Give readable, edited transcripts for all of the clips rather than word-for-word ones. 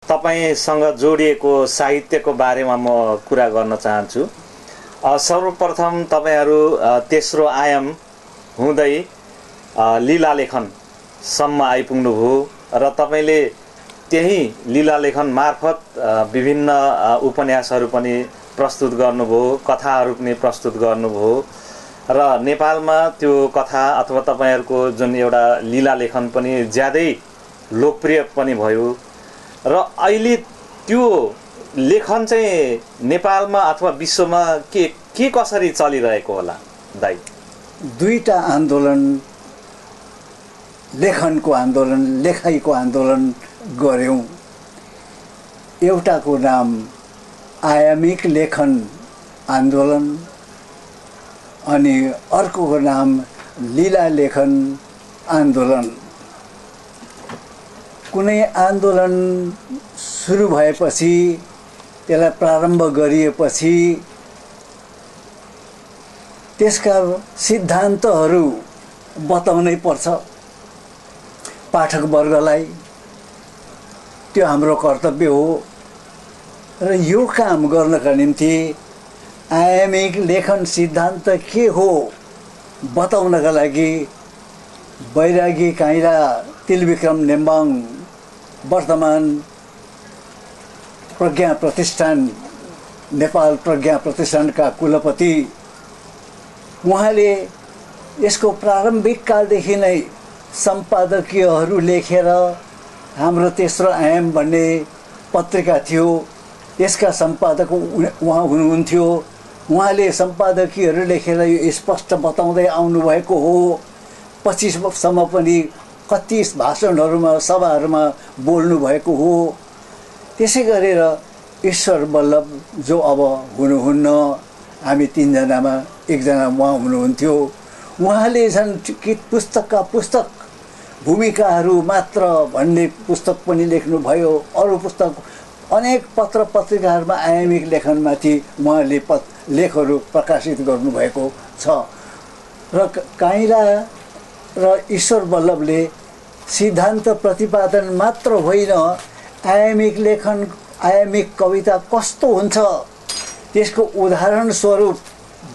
तपाईसँग जोडिएको साहित्यको बारेमा म कुरा गर्न चाहन्छु। सर्वप्रथम तपाईहरू तेस्रो आयाम हुँदै लीला लेखनसम्म आइपुग्नुभयो र तपाईले त्यही लीला लेखन मार्फत विभिन्न उपन्यासहरू पनि प्रस्तुत गर्नुभयो, कथाहरू पनि प्रस्तुत गर्नुभयो र नेपालमा त्यो कथा अथवा तपाईहरुको जुन एउटा लीला लेखन पनि ज्यादै लोकप्रिय पनि भयो र अहिले त्यो लेखन चाहिँ नेपालमा अथवा विश्वमा के कसरी चलिरहेको होला दाइ? दुईटा आन्दोलन, लेखनको आन्दोलन, लेखाइको आन्दोलन गर्यौं। एउटाको नाम आयामिक लेखन आन्दोलन अनि अर्कोको नाम लीला लेखन आन्दोलन। कुनै आन्दोलन सुरु भएपछि, त्यसलाई प्रारम्भ गरिएपछि त्यसका सिद्धान्तहरू बताउनै पर्छ पाठक वर्गलाई। त्यो हाम्रो कर्तव्य हो र यो काम गर्नका निम्ति आयामिक लेखन सिद्धान्त के हो बताउनका लागि बैरागी काइँला, तिलविक्रम नेम्बाङ, वर्तमान प्रज्ञा प्रतिष्ठान, नेपाल प्रज्ञा प्रतिष्ठानका कुलपति, उहाँले यसको प्रारम्भिक कालदेखि नै सम्पादकीयहरू लेखेर हाम्रो तेस्रो आयाम भन्ने पत्रिका थियो, यसका सम्पादक उहाँ हुनुहुन्थ्यो। उहाँले सम्पादकीयहरू लेखेर यो स्पष्ट बताउँदै आउनुभएको हो। 25 वर्षसम्म पनि कति भाषणहरूमा, सभाहरूमा बोल्नु भएको हो। त्यसै गरेर ईश्वर बल्लभ जो अब हुनुहुन्न, हामी तीनजनामा एकजना उहाँ हुनुहुन्थ्यो। उहाँले झन् पुस्तकका पुस्तक भूमिकाहरू मात्र भन्ने पुस्तक पनि लेख्नुभयो। अरू पुस्तक अनेक पत्र पत्रिकाहरूमा आयामिक लेखनमाथि उहाँले लेखहरू प्रकाशित गर्नुभएको छ। र काइँला र ईश्वर बल्लभले सिद्धान्त प्रतिपादन मात्र होइन, आयामिक लेखन, आयामिक कविता कस्तो हुन्छ त्यसको उदाहरण स्वरूप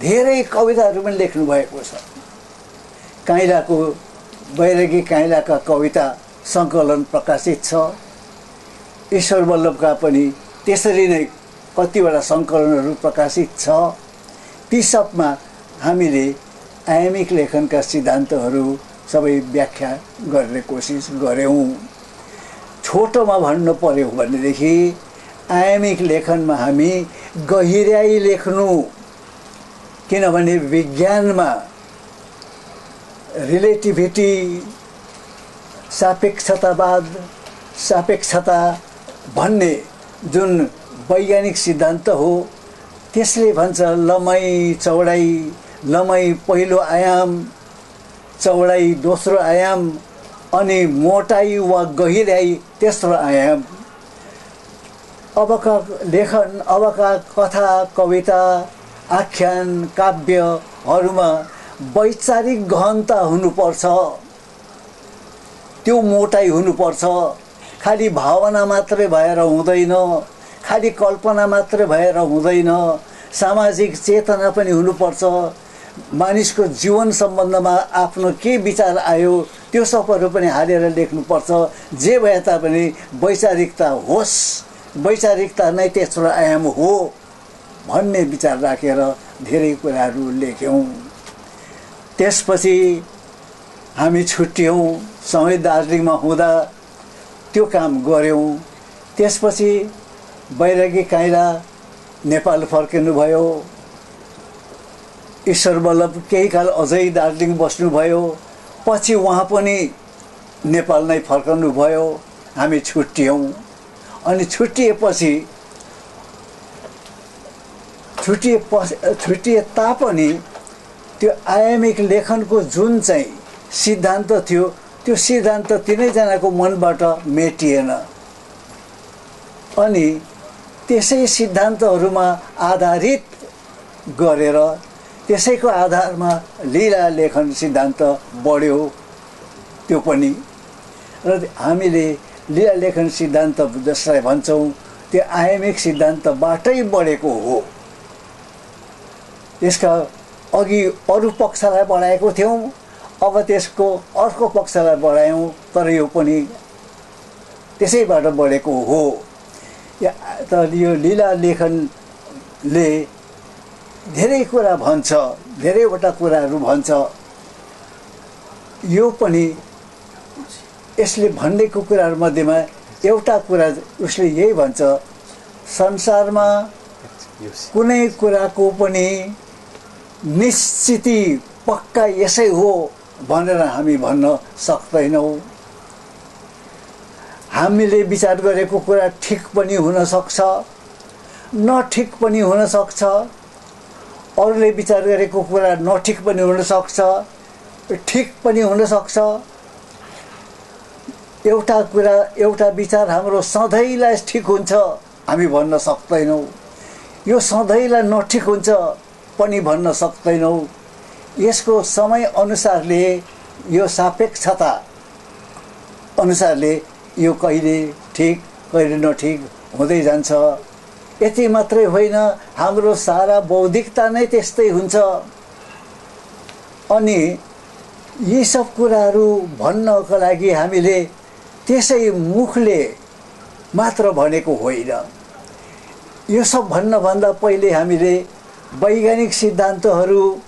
धेरै कविताहरू पनि लेख्नु भएको छ। काइँलाको, बैरागी काइँलाका कविता सङ्कलन प्रकाशित छ। ईश्वर बल्लभका पनि त्यसरी नै कतिवटा सङ्कलनहरू प्रकाशित छ। ती सबमा हामीले आयामिक लेखनका सिद्धान्तहरू सबै व्याख्या गर्ने कोसिस गर्यौं। छोटोमा भन्नु पर्यो भनेदेखि आयामिक लेखनमा हामी गहिर्याई लेख्नु, किनभने विज्ञानमा रिलेटिभिटी, सापेक्षतावाद, सापेक्षता भन्ने जुन वैज्ञानिक सिद्धान्त हो, त्यसले भन्छ लम्बाइ चौडाइ, लम्बाइ पहिलो आयाम, चौडाइ दोस्रो आयाम अनि मोटाई वा गहिराई तेस्रो आयाम। अबका लेखन, अबका कथा, कविता, आख्यान, काव्यहरूमा वैचारिक गहनता हुनुपर्छ, त्यो मोटाई हुनुपर्छ। खाली भावना मात्रै भएर हुँदैन, खाली कल्पना मात्रै भएर हुँदैन, सामाजिक चेतना पनि हुनुपर्छ। मानिसको जीवन सम्बन्धमा आफ्नो के विचार आयो त्यो सबहरू पनि हालेर लेख्नुपर्छ। जे भए तापनि वैचारिकता होस्, वैचारिकता नै तेस्रो आयाम हो भन्ने विचार राखेर धेरै कुराहरू लेख्यौँ। त्यसपछि हामी छुट्यौँ। समय दार्जिलिङमा हुँदा त्यो काम गऱ्यौँ। त्यसपछि बैरागी काइँला नेपाल फर्किनुभयो। ईश्वर बल्लभ केही काल अझै दार्जिलिङ बस्नुभयो। पछि उहाँ पनि नेपाल नै फर्कनुभयो। हामी छुट्यौँ। अनि छुट्टिए तापनि त्यो आयामिक लेखनको जुन चाहिँ सिद्धान्त थियो, त्यो सिद्धान्त तिनैजनाको मनबाट मेटिएन। अनि त्यसै सिद्धान्तहरूमा आधारित गरेर त्यसैको आधारमा लीला लेखन सिद्धान्त बढ्यो। त्यो पनि र हामीले लीला लेखन सिद्धान्त जसलाई भन्छौँ त्यो आयामिक सिद्धान्तबाटै बढेको हो। यसका अघि अरू पक्षलाई बढाएको थियौँ, अब त्यसको अर्को पक्षलाई बढायौँ, तर यो पनि त्यसैबाट बढेको हो। तर यो लीला लेखनले धेरै कुरा भन्छ, धेरैवटा कुराहरू भन्छ। यो पनि यसले भनेको कुराहरूमध्येमा एउटा कुरा उसले यही भन्छ, संसारमा कुनै कुराको पनि निश्चिती पक्का यसै हो भनेर हामी भन्न सक्दैनौँ। हामीले विचार गरेको कुरा ठिक पनि हुनसक्छ, नठिक पनि हुनसक्छ। अरूले विचार गरेको कुरा नठिक पनि हुनसक्छ, ठिक पनि हुनसक्छ। एउटा कुरा, एउटा विचार हाम्रो सधैँलाई ठिक हुन्छ हामी भन्न सक्दैनौँ। यो सधैँलाई नठिक हुन्छ पनि भन्न सक्दैनौँ। यसको समय अनुसारले, यो सापेक्षता अनुसारले यो कहिले ठिक कहिले नठिक हुँदै जान्छ। यति मात्रै होइन, हाम्रो सारा बौद्धिकता नै त्यस्तै हुन्छ। अनि यी सब कुराहरू भन्नको लागि हामीले त्यसै मुखले मात्र भनेको होइन। यो सब भन्नभन्दा पहिले हामीले वैज्ञानिक सिद्धान्तहरू,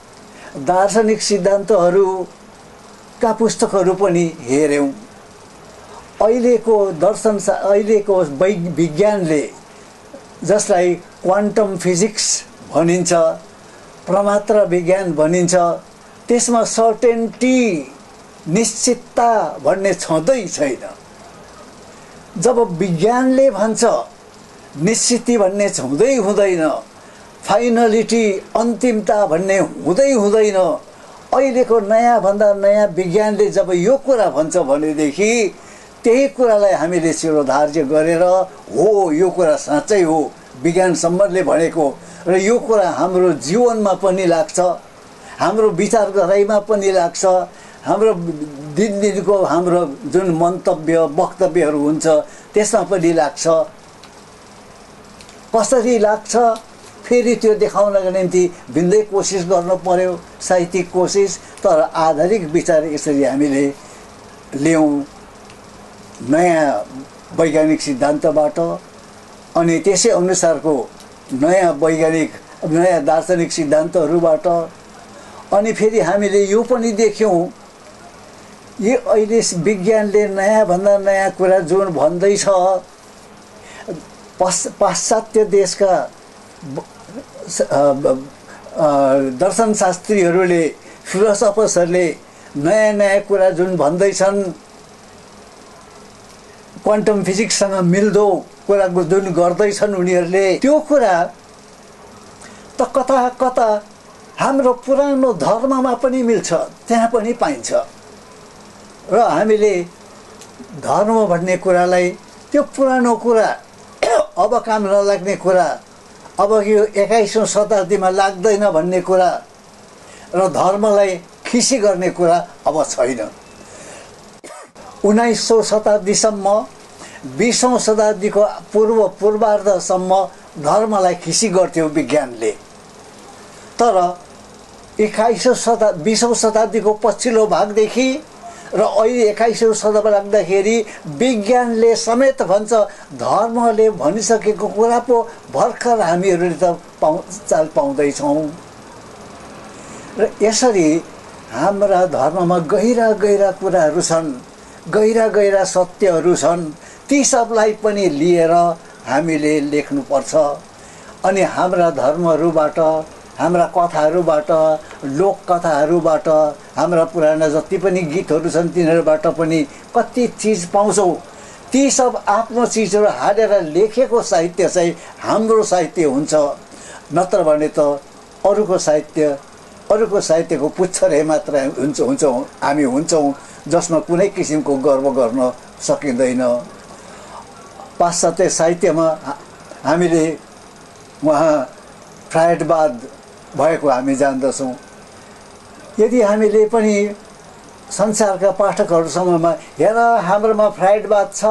दार्शनिक सिद्धान्तहरूका पुस्तकहरू पनि हेऱ्यौँ। अहिलेको विज्ञानले, जसलाई क्वान्टम फिजिक्स भनिन्छ, प्रमात्र विज्ञान भनिन्छ, त्यसमा सर्टेन्टी, निश्चितता भन्ने छँदै छैन। जब विज्ञानले भन्छ निश्चिती भन्ने हुँदै हुँदैन, फाइनलिटी, अन्तिमता भन्ने हुँदै हुँदैन, अहिलेको नयाँभन्दा नयाँ विज्ञानले जब यो कुरा भन्छ भनेदेखि त्यही कुरालाई हामीले शिरोधार्य गरेर हो यो कुरा साँच्चै हो, विज्ञानसम्मले भनेको, र यो कुरा हाम्रो जीवनमा पनि लाग्छ, हाम्रो विचार गराइमा पनि लाग्छ, हाम्रो दिनदिनको हाम्रो जुन मन्तव्य वक्तव्यहरू हुन्छ त्यसमा पनि लाग्छ। कसरी लाग्छ फेरि त्यो देखाउनका निम्ति भिन्दै कोसिस गर्नु पर्यो, साहित्यिक कोसिस। तर आधारिक विचार यसरी हामीले ल्याउँ नयाँ वैज्ञानिक सिद्धान्तबाट, अनि त्यसै अनुसारको नयाँ दार्शनिक सिद्धान्तहरूबाट। अनि फेरि हामीले यो पनि देख्यौँ, यो अहिले विज्ञानले नयाँभन्दा नयाँ कुरा जुन भन्दैछ, पाश्चात्य देशका दर्शनशास्त्रीहरूले, फिलोसफर्सहरूले नयाँ नयाँ कुरा जुन भन्दैछन्, क्वान्टम फिजिक्ससँग मिल्दो कुरा जुन गर्दैछन् उनीहरूले, त्यो कुरा त कता कता हाम्रो पुरानो धर्ममा पनि मिल्छ, त्यहाँ पनि पाइन्छ। र हामीले धर्म भन्ने कुरालाई, त्यो पुरानो कुरा, अब काम नलाग्ने कुरा, अब यो 21औं शताब्दीमा लाग्दैन भन्ने कुरा र धर्मलाई खिसी गर्ने कुरा अब छैन। 19औं शताब्दीसम्म, 20औं शताब्दीको पूर्वार्धसम्म धर्मलाई खिसी गर्थ्यो विज्ञानले। तर 20औं शताब्दीको पछिल्लो भागदेखि र अहिले 21औं शताब्दी लाग्दाखेरि विज्ञानले समेत भन्छ धर्मले भनिसकेको कुरा पो भर्खर हामीहरूले त चाल पाउँदैछौँ। र यसरी हाम्रा धर्ममा गहिरा गहिरा कुराहरू छन्, गहिरा गहिरा सत्यहरू छन्, ती सबलाई पनि लिएर हामीले लेख्नुपर्छ। अनि हाम्रा धर्महरूबाट, हाम्रा कथाहरूबाट, लोककथाहरूबाट, हाम्रा पुराना जति पनि गीतहरू छन् तिनीहरूबाट पनि कति चिज पाउँछौँ। ती सब आफ्नो चिजहरू हालेर लेखेको साहित्य चाहिँ हाम्रो साहित्य हुन्छ। नत्र भने त अरूको साहित्यको पुच्छरे मात्र हामी हुन्छौँ, जसमा कुनै किसिमको गर्व गर्न सकिँदैन। पाश्चात्य साहित्यमा हामीले वहाँ फ्रायडवाद भएको हामी जान्दछौँ। यदि हामीले पनि संसारका पाठकहरूसम्ममा हेर हाम्रोमा फ्रायडवाद छ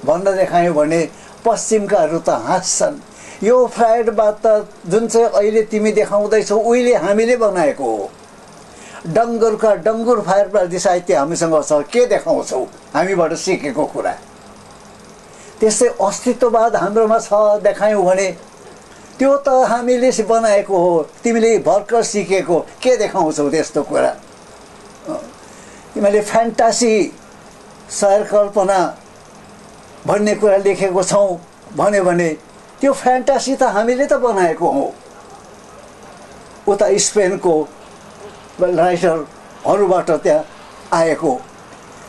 भन्न देखायौँ भने पश्चिमकाहरू त हाँस्छन्। यो फ्राइड भात त जुन चाहिँ अहिले तिमी देखाउँदैछौ उहिले हामीले बनाएको हो। डङ्गुरका डङ्गुर फायर प्राली साहित्य हामीसँग छ, के देखाउँछौ हामीबाट सिकेको कुरा। त्यस्तै अस्तित्ववाद हाम्रोमा छ देखायौँ भने त्यो त हामीले बनाएको हो, तिमीले भर्खर सिकेको, के देखाउँछौ त्यस्तो कुरा। तिमीले फ्यान्टासी शहर कल्पना भन्ने कुरा लेखेको छौँ भन्यो भने त्यो फ्यान्टासी त हामीले त बनाएको हो, उता स्पेनको राइटरहरूबाट त्यहाँ आएको।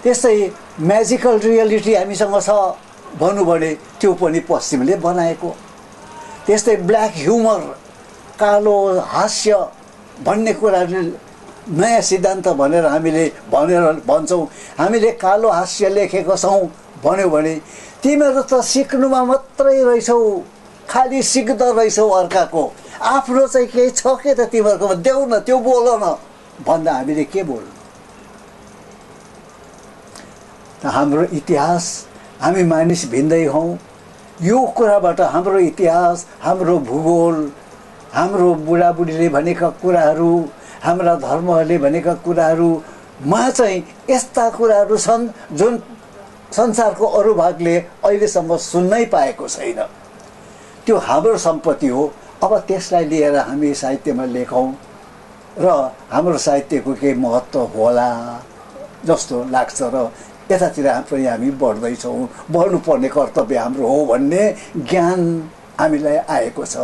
त्यस्तै म्याजिकल रियालिटी हामीसँग छ भनौँ भने त्यो पनि पश्चिमले बनाएको। त्यस्तै ब्ल्याक ह्युमर, कालो हास्य भन्ने कुराले नयाँ सिद्धान्त भनेर हामीले भन्छौँ। हामीले कालो हास्य लेखेको छौँ भन्यो भने तिमीहरू त सिक्नुमा मात्रै रहेछौ, खालि सिक्दा रहेछौ अर्काको, आफ्नो चाहिँ केही छ के त तिमीहरूकोमा, देऊ न त्यो बोल न भन्दा हामीले के बोल्नु। हाम्रो इतिहास, हामी मानिस भिन्दै हौँ। यो कुराबाट हाम्रो इतिहास, हाम्रो भूगोल, हाम्रो बुढाबुढीले भनेका कुराहरू, हाम्रा धर्महरूले भनेका कुराहरूमा चाहिँ यस्ता कुराहरू छन् जुन संसारको अरू भागले अहिलेसम्म सुन्नै पाएको छैन। त्यो हाम्रो सम्पत्ति हो। अब त्यसलाई लिएर हामी साहित्यमा लेखौँ र हाम्रो साहित्यको केही महत्त्व होला जस्तो लाग्छ र यतातिर पनि हामी बढ्दैछौँ। बढ्नुपर्ने कर्तव्य हाम्रो हो भन्ने ज्ञान हामीलाई आएको छ।